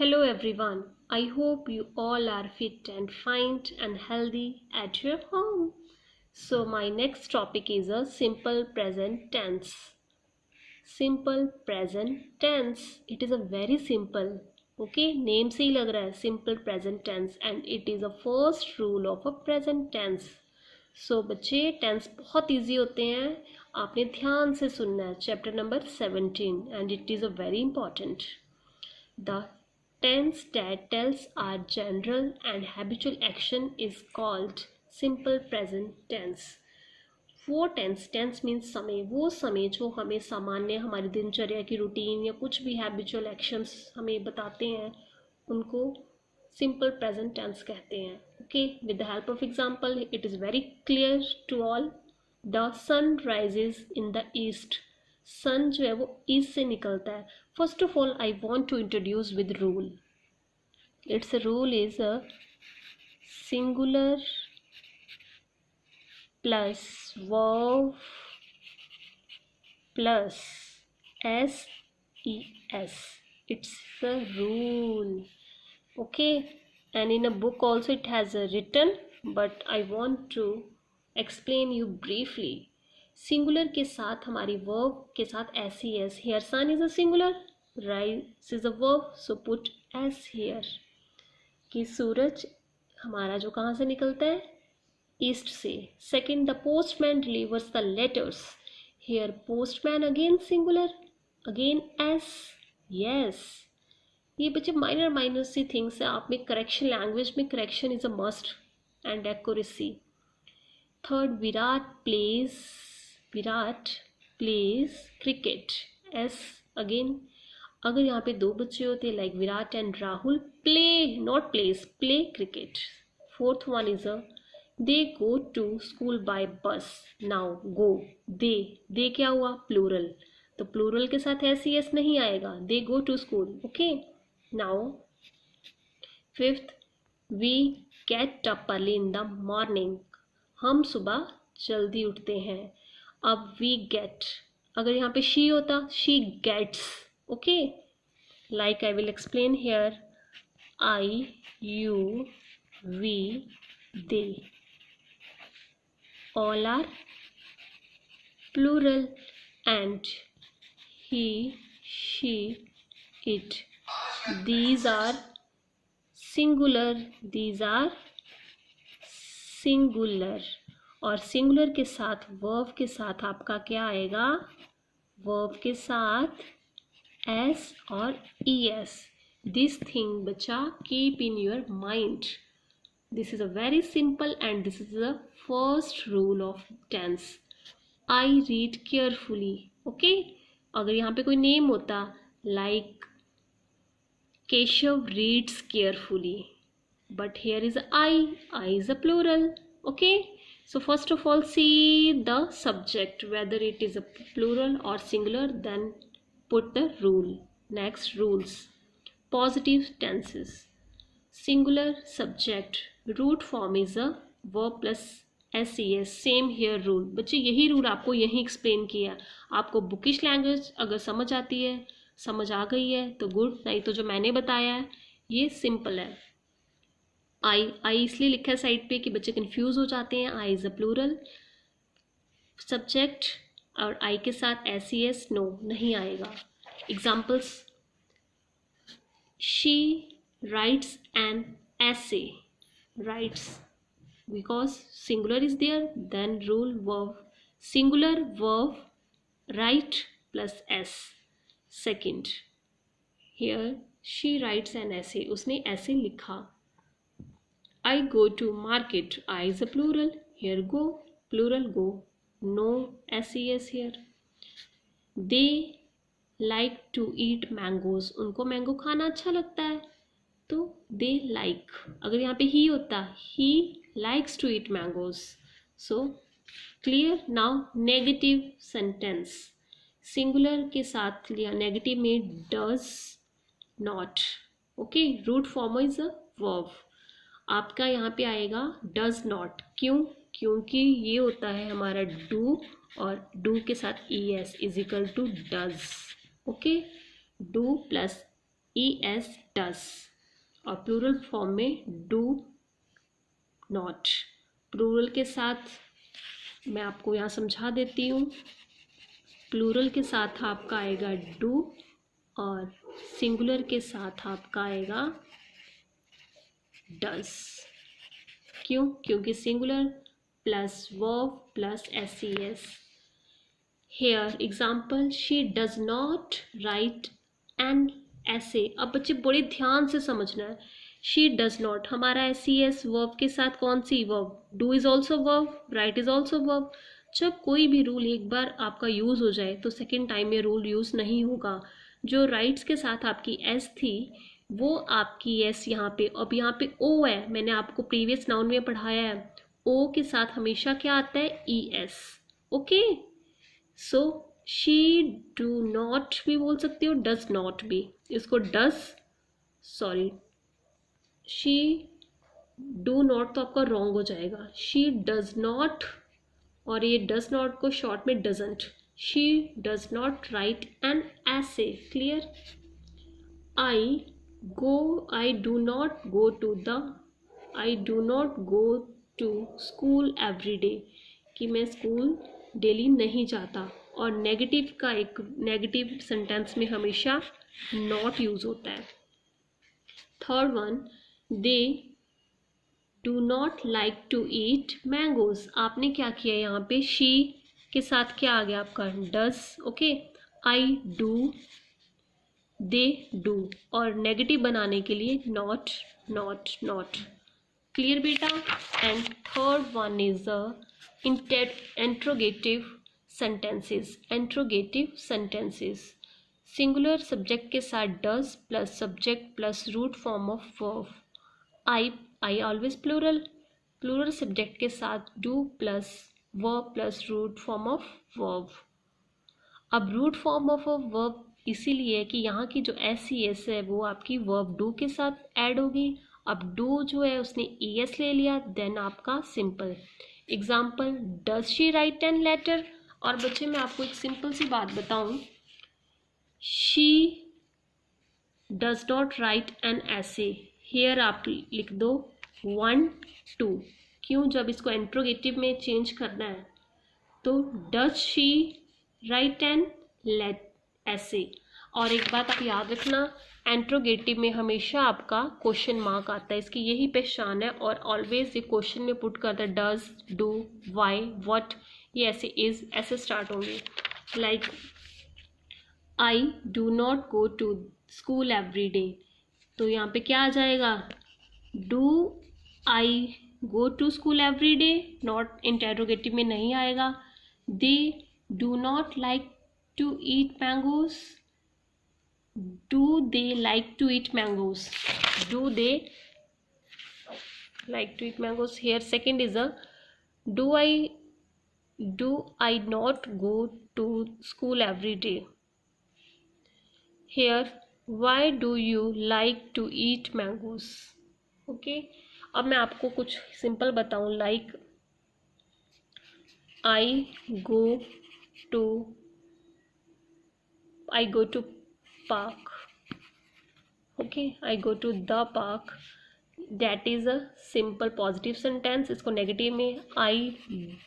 Hello everyone. I hope you all are fit and fine and healthy at your home. So my next topic is a simple present tense. Simple present tense. It is a very simple. Okay, name से ही लग रहा है simple present tense and it is a first rule of a present tense. So बच्चे tense बहुत easy होते हैं. आपने ध्यान से सुनना है. Chapter number 17 and it is a very important. The tense that tells our general and habitual action is called simple present tense. वो टेंस मीन्स समय, वो समय जो हमें सामान्य हमारी दिनचर्या की रूटीन या कुछ भी हैबिचुअल एक्शंस हमें बताते हैं उनको सिंपल प्रेजेंट टेंस कहते हैं. Okay, with the help of example it is very clear to all. The sun rises in the east. Sun जो है वो ईस्ट से निकलता है. First of all I want to introduce with rule. Its rule is a singular plus verb plus ses. It's a rule. Okay, and in a book also it has a written, but I want to explain you briefly. Singular के साथ हमारी verb के साथ ses. Here sun is a singular, rise is a verb, so put s here. कि सूरज हमारा जो कहाँ से निकलता है, ईस्ट से. Second, the postman delivers the letters. Here postman again singular, again S. Yes, ये बच्चे माइनर सी थिंग्स है. आप में करेक्शन, लैंग्वेज में correction is a must and accuracy. Third, Virat plays cricket. S again. अगर यहाँ पे दो बच्चे होते like Virat and Rahul, play not plays, play cricket. Fourth one is a they go to school by bus. Now go, they क्या हुआ, plural, तो plural के साथ एस नहीं आएगा. They go to school. Okay, now fifth, we get up early in the morning. हम सुबह जल्दी उठते हैं. अब वी गेट, अगर यहाँ पे शी होता, she gets. Okay, like I will explain here. I, you, we, they, all are plural, and he, she, it. These are singular, these are singular. और singular के साथ verb के साथ आपका क्या आएगा, verb के साथ s और es. This thing बच्चा keep in your mind. This is a very simple and this is the first rule of tense. I read carefully. Okay, अगर यहाँ पे कोई नेम होता like Keshav reads carefully, but here is I is a plural. Okay, so first of all see the subject whether it is a plural or singular, then put the rule. Next, rules. Positive tenses. Singular subject, root form is a verb plus ses. Same here rule. बच्चे यही rule आपको यहीं explain किया. आपको bookish language अगर समझ आती है, समझ आ गई है तो गुड, नहीं तो जो मैंने बताया है ये सिंपल है. आई इसलिए लिखा है साइड पे कि बच्चे कंफ्यूज हो जाते हैं. I is a plural subject और आई के साथ ses नो नहीं आएगा. Examples, she writes an essay. Writes because singular is there, then rule verb, singular verb write plus s. Second, here she writes an essay. उसने essay लिखा. I go to market. I is a plural. Here go, plural go. No ses here. They like to eat mangoes. उनको mango खाना अच्छा लगता है तो they like. अगर यहाँ पे ही होता, he likes to eat mangoes. So clear. Now negative sentence. Singular के साथ लिया, नेगेटिव में does not. Okay, root form is a verb. आपका यहाँ पे आएगा डज नॉट. क्यों, क्योंकि ये होता है हमारा डू और डू के साथ es is equal to does. Okay, do plus ES does, और प्लूरल फॉर्म में do not। प्लूरल के साथ मैं आपको यहाँ समझा देती हूँ। प्लूरल के साथ आपका आएगा do और सिंगुलर के साथ आपका आएगा does। क्यों? क्योंकि singular plus verb plus SES। Here example, she does not write an ऐसे। अब बच्चे बड़े ध्यान से समझना है। शी डज नॉट, हमारा SES वर्ब के साथ कौन सी verb? Do is also verb, right is also verb. जब कोई भी रूल एक बार आपका यूज हो जाए तो सेकेंड टाइम में रूल यूज नहीं होगा। जो राइट्स के साथ आपकी एस थी वो आपकी एस यहाँ पे, अब यहाँ पे ओ है, मैंने आपको प्रीवियस नाउन में पढ़ाया है। ओ के साथ हमेशा क्या आता है? ES। Okay, so she do not भी बोल सकते हो, डज नॉट भी। इसको does, sorry, she do not तो आपका रॉन्ग हो जाएगा। शी डज नॉट, और ये डज नॉट को शॉर्ट में doesn't. She does not write an ऐसे। Clear? I do not go to the, I do not go to school every day, कि मैं स्कूल डेली नहीं जाता। और नेगेटिव का एक नेगेटिव सेंटेंस में हमेशा नॉट यूज होता है। Third one, they do not like to eat mangoes. आपने क्या किया यहाँ पे? शी के साथ क्या आ गया आपका? Does. Okay, I do, they do, और नेगेटिव बनाने के लिए नॉट नॉट नॉट। क्लियर बेटा? And third one is the interrogative sentences. Interrogative sentences singular subject के साथ does plus subject plus root form of verb. I always plural, plural subject के साथ do plus verb plus root form of verb. अब root form of a verb इसीलिए कि यहाँ की जो SES है वो आपकी वर्ब डू के साथ ऐड होगी। अब डू जो है उसने ES ले लिया, देन आपका simple. Example, does she write an letter. और बच्चे मैं आपको एक सिंपल सी बात बताऊं, she does not write an ऐसे। हेयर आप लिख दो 1 2। क्यों? जब इसको इंट्रोगेटिव में चेंज करना है तो does she write an letter ऐसे। और एक बात आप याद रखना, इंट्रोगेटिव में हमेशा आपका क्वेश्चन मार्क आता है, इसकी यही पहचान है। और ऑलवेज ये क्वेश्चन में पुट करता है डज, डू, वाई, व्हाट, ये ऐसे इज ऐसे स्टार्ट होंगे। Like I do not go to school every day, तो यहाँ पे क्या आ जाएगा? Do I go to school every day, not interrogative में नहीं आएगा। They do not like to eat mangoes, do they like to eat mangoes, do they like to eat mangoes। here second is a do I not go to school every day। here why do you like to eat mangoes। Okay, अब मैं आपको कुछ simple बताऊं, like I go to park। Okay, I go to the park, that is a simple positive sentence. इसको negative में I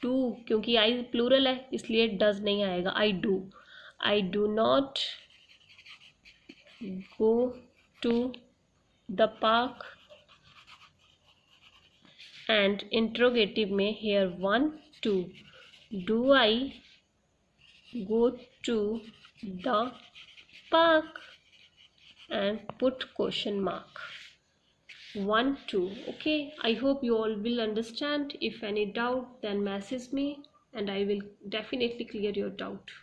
do, क्योंकि आई plural है इसलिए डज नहीं आएगा। I do not go to the park. And interrogative में here 1 2, do I go to the park and put question mark 1 2। okay, I hope you all will understand. If any doubt then message me and I will definitely clear your doubt.